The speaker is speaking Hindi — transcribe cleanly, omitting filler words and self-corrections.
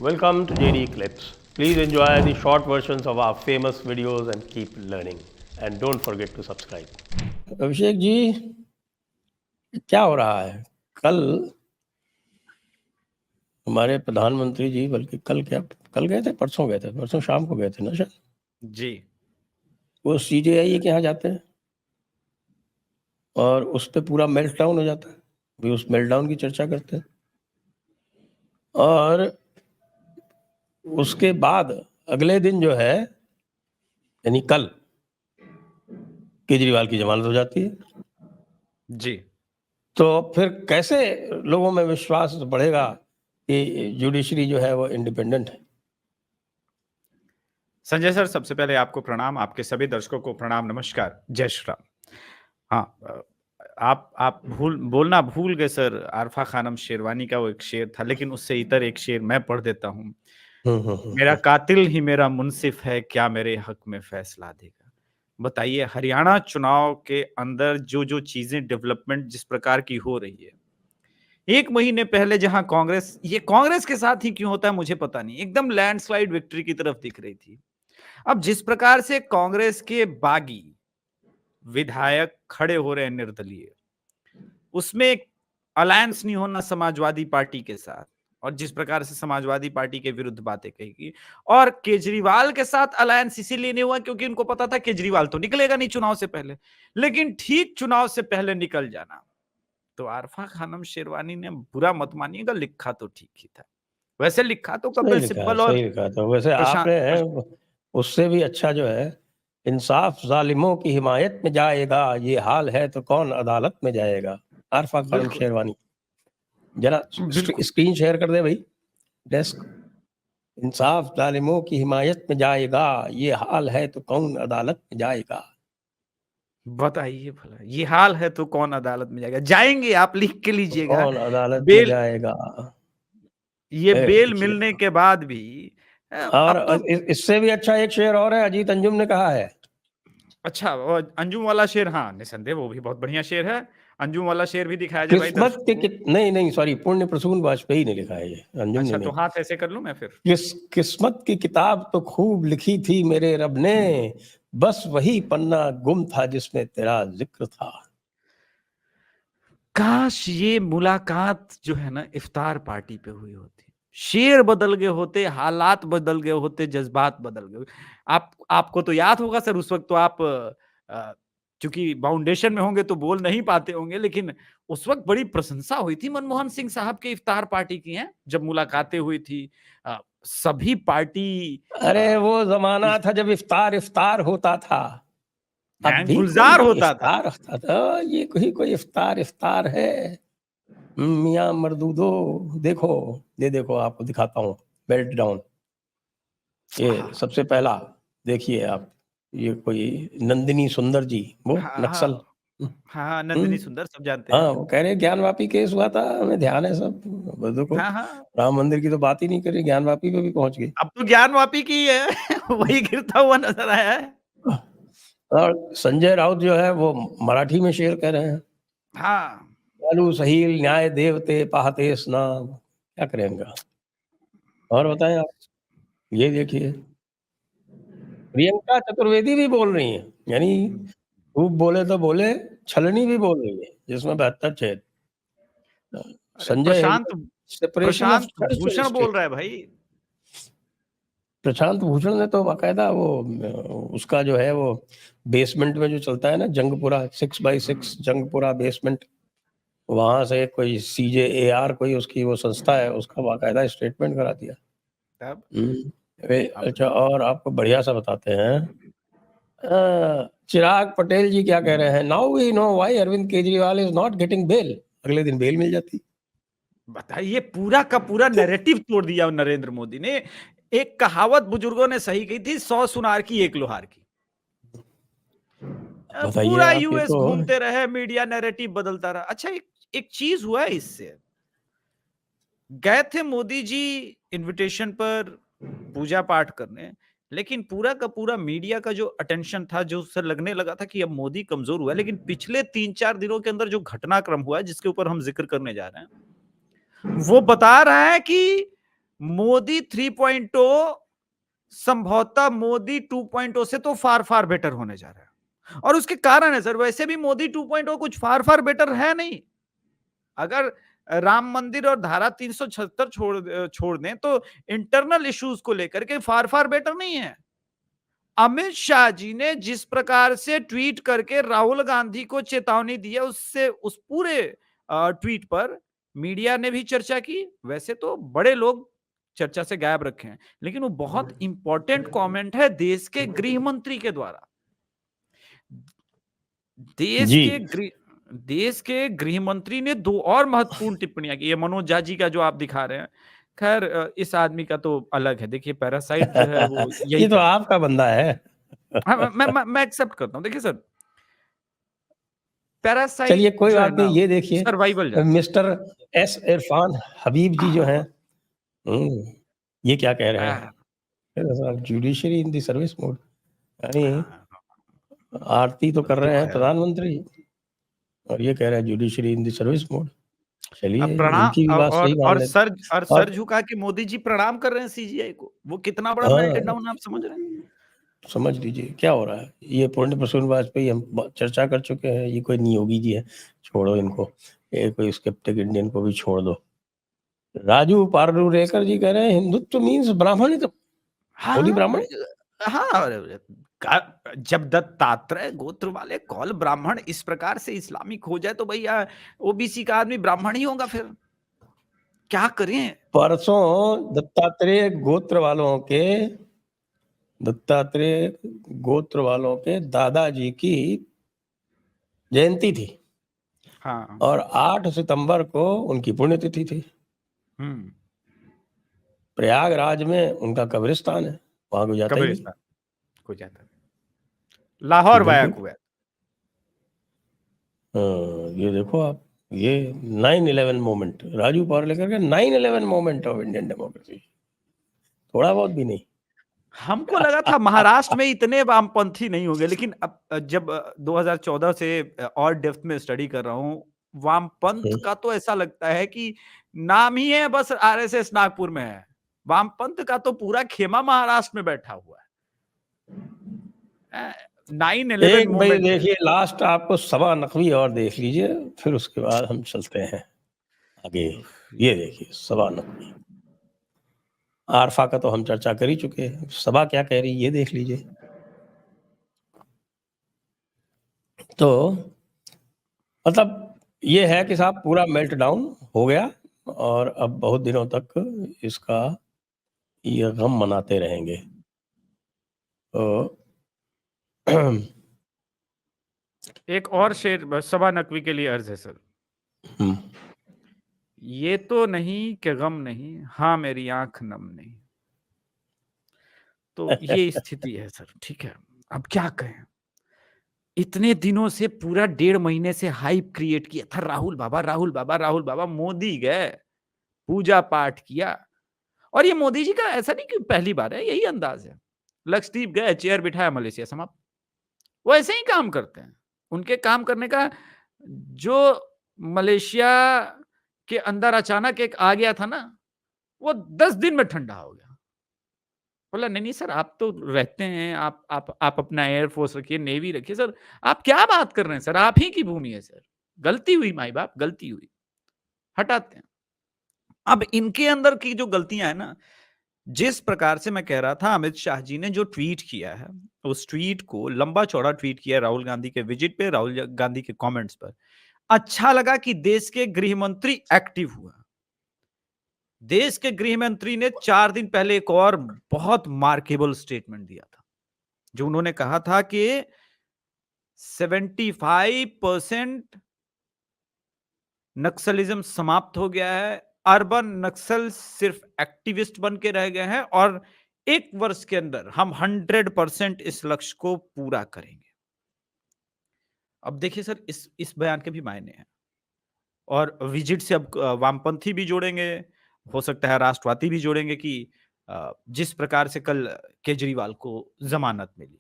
Welcome to JD Clips. Please enjoy the short versions of our famous videos and keep learning. And don't forget to subscribe. Abhishek ji, क्या हो रहा है? कल हमारे प्रधानमंत्री जी, बल्कि कल गए थे, परसों शाम को गए थे ना शायद जी। वो CJI के यहाँ जाते हैं और उस पे पूरा मेल्ट डाउन हो जाता है। भी उस मेल्ट डाउन की चर्चा करते हैं और उसके बाद अगले दिन जो है, यानी कल, केजरीवाल की जमानत हो जाती है। जी। तो फिर कैसे लोगों में विश्वास बढ़ेगा कि जुडिशरी जो है वो इंडिपेंडेंट है? संजय सर, सबसे पहले आपको प्रणाम, आपके सभी दर्शकों को प्रणाम, नमस्कार, जय श्री राम। हाँ, आप बोलना भूल गए सर। आरफा खानम शेरवानी का वो एक शेर था, लेकिन उससे इतर एक शेर मैं पढ़ देता हूँ। मेरा कातिल ही मेरा मुंसिफ है, क्या मेरे हक में फैसला देगा। बताइए, हरियाणा चुनाव के अंदर जो जो चीजें डेवलपमेंट जिस प्रकार की हो रही है, एक महीने पहले जहां कांग्रेस के साथ ही क्यों होता है मुझे पता नहीं, एकदम लैंडस्लाइड विक्ट्री की तरफ दिख रही थी। अब जिस प्रकार से कांग्रेस के बागी विधायक खड़े हो रहे हैं निर्दलीय, उसमें अलायंस नहीं होना समाजवादी पार्टी के साथ, और जिस प्रकार से समाजवादी पार्टी के विरुद्ध बातें कही, और केजरीवाल के साथ अलायंस इसीलिए नहीं हुआ क्योंकि उनको पता था केजरीवाल तो निकलेगा नहीं चुनाव से पहले, लेकिन ठीक चुनाव से पहले निकल जाना। तो आरफा खानम शेरवानी ने, बुरा मत मानिएगा, लिखा तो ठीक ही था। वैसे लिखा तो कपिल सिब्बल और सही लिखा था। वैसे आपने उससे भी अच्छा जो है, इंसाफ जालिमों की हिमायत में जाएगा, ये हाल है तो कौन अदालत में जाएगा। आरफा खानम शेरवानी, जरा स्क्रीन शेयर कर दे भाई डेस्क। इंसाफ जालिमों की हिमायत में जाएगा, ये हाल है तो कौन अदालत में जाएगा। बताइए भला, ये हाल है तो कौन अदालत में जाएगा। जाएंगे, आप लिख के लीजिएगा, कौन अदालत में जाएगा। ये बेल मिलने के बाद भी। और इससे भी अच्छा एक शेर और है, अजीत अंजुम ने कहा है। अच्छा, अंजुम वाला शेर, हाँ निसंदेह वो भी बहुत बढ़िया शेर है। अंजुम वाला शेर भी दिखाया जाए भाई। किस्मत के नहीं सॉरी, पुण्य प्रसून वाजपेयी ने लिखा है ये, अंजुम अच्छा, ने तो नहीं। हाथ ऐसे कर लूं मैं फिर। किस्मत की किताब तो खूब लिखी थी मेरे रब ने, बस वही पन्ना गुम था जिसमें तेरा जिक्र था। काश ये मुलाकात जो है ना इफ्तार पार्टी पे हुई होती। शेर बदल गए होते, हालात बदल गए होते, जज्बात बदल गए। आपको तो याद होगा सर, उस वक्त तो आप चूंकि बाउंडेशन में होंगे तो बोल नहीं पाते होंगे, लेकिन उस वक्त बड़ी प्रशंसा हुई थी मनमोहन सिंह साहब के इफ्तार पार्टी की, हैं जब मुलाकातें हुई थी। सभी पार्टी, अरे वो जमाना था जब इफ्तार होता था। अब भी गुलजार होता था। ये कोई इफ्तार है। मियां मर्दूदो, देखो आपको दिखाता हूँ मेल्ट डाउन। ये सबसे पहला देखिए आप, ये कोई नंदिनी सुंदर जी, वो नक्सल। हाँ, नंदिनी सुंदर सब जानते हैं। हाँ, वो कह रहे ज्ञानवापी केस हुआ था, हमें ध्यान है सब। देखो, राम मंदिर की तो बात ही नहीं करी, ज्ञानवापी पे भी पहुंच गई। अब तो ज्ञानवापी की है वही गिरता हुआ नजर आया है। और संजय राउत जो है वो मराठी में शेर कह रहे हैं। हाँ, चालू सहील न्याय देवते पाहते स्नान, क्या करेंगे। और बताएं आप, ये देखिए प्रियंका चतुर्वेदी भी बोल रही है, यानी खूब बोले तो बोले, छलनी भी बोल रही है, जिसमें 72 छेद। संजय प्रशांत भूषण बोल रहा है भाई। प्रशांत भूषण ने तो बाकायदा वो उसका जो है वो बेसमेंट में जो चलता है ना, जंगपुरा 6x6 जंगपुरा बेसमेंट, वहां से कोई CJAR कोई उसकी वो संस्था है, उसका बाकायदा स्टेटमेंट करा दिया। अच्छा, और आपको बढ़िया सा बताते हैं, चिराग पटेल जी क्या कह रहे हैं। Now we know why Arvind Kejriwal is not getting bail. अगले दिन बेल मिल जाती। बताइए, पूरा का पूरा नैरेटिव तोड़ दिया नरेंद्र मोदी ने। एक कहावत बुजुर्गों ने सही कही थी, 100 सुनार की 1 लोहार की। पूरा यूएस घूमते रहे, मीडिया नैरेटिव बदलता रहा। अच्छा, एक चीज हुआ है इससे। गए थे मोदी जी इनविटेशन पर पूजा पाठ करने, लेकिन पूरा का पूरा मीडिया का जो अटेंशन था, जो उससे लगने लगा था कि अब मोदी कमजोर हुआ है। लेकिन पिछले 3-4 दिनों के अंदर जो घटनाक्रम हुआ है, जिसके ऊपर हम जिक्र करने जा रहे हैं, वो बता रहा है कि मोदी 3.0 संभवतः मोदी 2.0 से तो फार फार बेटर होने जा रहा है। और उसके कारण है सर, वैसे भी मोदी 2.0 कुछ फार फार बेटर है नहीं। अगर राम मंदिर और धारा 376 छोड़ दें तो इंटरनल इश्यूज को लेकर के फार फार बेटर नहीं है। अमित शाह जी ने जिस प्रकार से ट्वीट करके राहुल गांधी को चेतावनी दी है, उससे उस पूरे ट्वीट पर मीडिया ने भी चर्चा की। वैसे तो बड़े लोग चर्चा से गायब रखे हैं, लेकिन वो बहुत इंपॉर्टेंट कमेंट है देश के गृह मंत्री के द्वारा। जी देश के गृह मंत्री ने दो और महत्वपूर्ण टिप्पणियां की। ये मनोज झा जी का जो आप दिखा रहे हैं, खैर इस आदमी का तो अलग है। देखिए पैरासाइट जो है वो यही ये तो आपका बंदा है। हाँ, मैं एक्सेप्ट करता हूँ। देखिए सर, पैरासाइट चलिए कोई जो है बात ना, नहीं, ये देखिए survival mister S Irfan Habib जी जो हैं, ये क्या कह रहे हैं, judiciary in the service mode, यानी आरती तो कर रहे हैं प्रधानमंत्री और ये कह रहे हैं judiciary in the service mode. चलिए इनकी भी बात सही मान लेते और सर झुका के मोदी जी प्रणाम कर रहे हैं सीजीआई को। वो कितना बड़ा मेल्टेन डाउन आप समझ रहे हैं? समझ लीजिए क्या हो रहा है। ये पुण्य प्रसून वाजपेयी हम चर्चा कर चुके हैं, ये कोई नियोगी जी है, छोड़ो इनको। ये कोई स्केप्टिक इंडियन को भी छोड़ दो। राजू पारूरेकर जी कह रहे हैं हिंदुत्व मीन्स ब्राह्मणिज्म। मोदी ब्राह्मण, जब दत्तात्रेय गोत्र वाले कौल ब्राह्मण इस प्रकार से इस्लामिक हो जाए तो भैया ओबीसी का आदमी ब्राह्मण ही होगा। फिर क्या करें? परसों दत्तात्रेय गोत्र वालों के दादाजी की जयंती थी। हाँ, और 8 सितंबर को उनकी पुण्यतिथि थी। प्रयागराज में उनका कब्रिस्तान है, वहां को जाता ही नहीं। को जाता है लाहौर वाया कुवैत। ये देखो आप, ये 9/11 मोमेंट, राजू पारूलेकर के 9/11 मोमेंट ऑफ इंडियन डेमोक्रेसी, थोड़ा बहुत भी नहीं। हमको लगा था महाराष्ट्र में इतने वामपंथी नहीं होंगे, लेकिन अब जब 2014 से और डेप्थ में स्टडी कर रहा हूँ, वामपंथ का तो ऐसा लगता है कि नाम ही है, बस आरएसएस नागपुर में है। वामपंथ का तो पूरा खेमा महाराष्ट्र में बैठा हुआ है। 9/11 भाई देखिए लास्ट आपको सवा नकवी और देख लीजिए, फिर उसके बाद हम चलते हैं आगे। ये देखिए सवा नकवी, आरफा का तो हम चर्चा कर ही चुके हैं, सभा क्या कह रही ये देख लीजिए। तो मतलब ये है कि साहब पूरा मेल्ट डाउन हो गया और अब बहुत दिनों तक इसका ये गम मनाते रहेंगे। तो एक और शेर सभा नकवी के लिए अर्ज है सर। ये तो नहीं कि गम नहीं, हाँ मेरी आंख नम नहीं। तो ये स्थिति है सर, ठीक है। अब क्या कहें, इतने दिनों से पूरा 1.5 महीने से हाइप क्रिएट किया था, राहुल बाबा राहुल बाबा राहुल बाबा। मोदी गए, पूजा पाठ किया, और ये मोदी जी का ऐसा नहीं कि पहली बार है, यही अंदाज है। लक्षद्वीप गए, चेयर बिठाया, मलेशिया समाप्त। वो ऐसे ही काम करते हैं। उनके काम करने का जो मलेशिया के अंदर अचानक एक आ गया था ना, वो 10 दिन में ठंडा हो गया। बोला नहीं सर, आप तो रहते हैं, आप अपना एयरफोर्स रखिए, नेवी रखिए। सर आप क्या बात कर रहे हैं सर, आप ही की भूमि है सर। गलती हुई माई बाप, गलती हुई, हटाते हैं। अब इनके अंदर की जो गलतियां है ना, जिस प्रकार से मैं कह रहा था, अमित शाह जी ने जो ट्वीट किया है, उस ट्वीट को लंबा चौड़ा ट्वीट किया राहुल गांधी के विजिट पे, राहुल गांधी के कमेंट्स पर। अच्छा लगा कि देश के गृह मंत्री एक्टिव हुआ। देश के गृह मंत्री ने 4 दिन पहले एक और बहुत मार्केबल स्टेटमेंट दिया था, जो उन्होंने कहा था कि 75% नक्सलिज्म समाप्त हो गया है, अर्बन नक्सल सिर्फ एक्टिविस्ट बन के रह गए हैं, और 1 वर्ष के अंदर हम 100% इस लक्ष्य को पूरा करेंगे। अब देखिए सर, इस बयान के भी मायने हैं, और विजिट से अब वामपंथी भी जोड़ेंगे, हो सकता है राष्ट्रवादी भी जोड़ेंगे कि जिस प्रकार से कल केजरीवाल को जमानत मिली।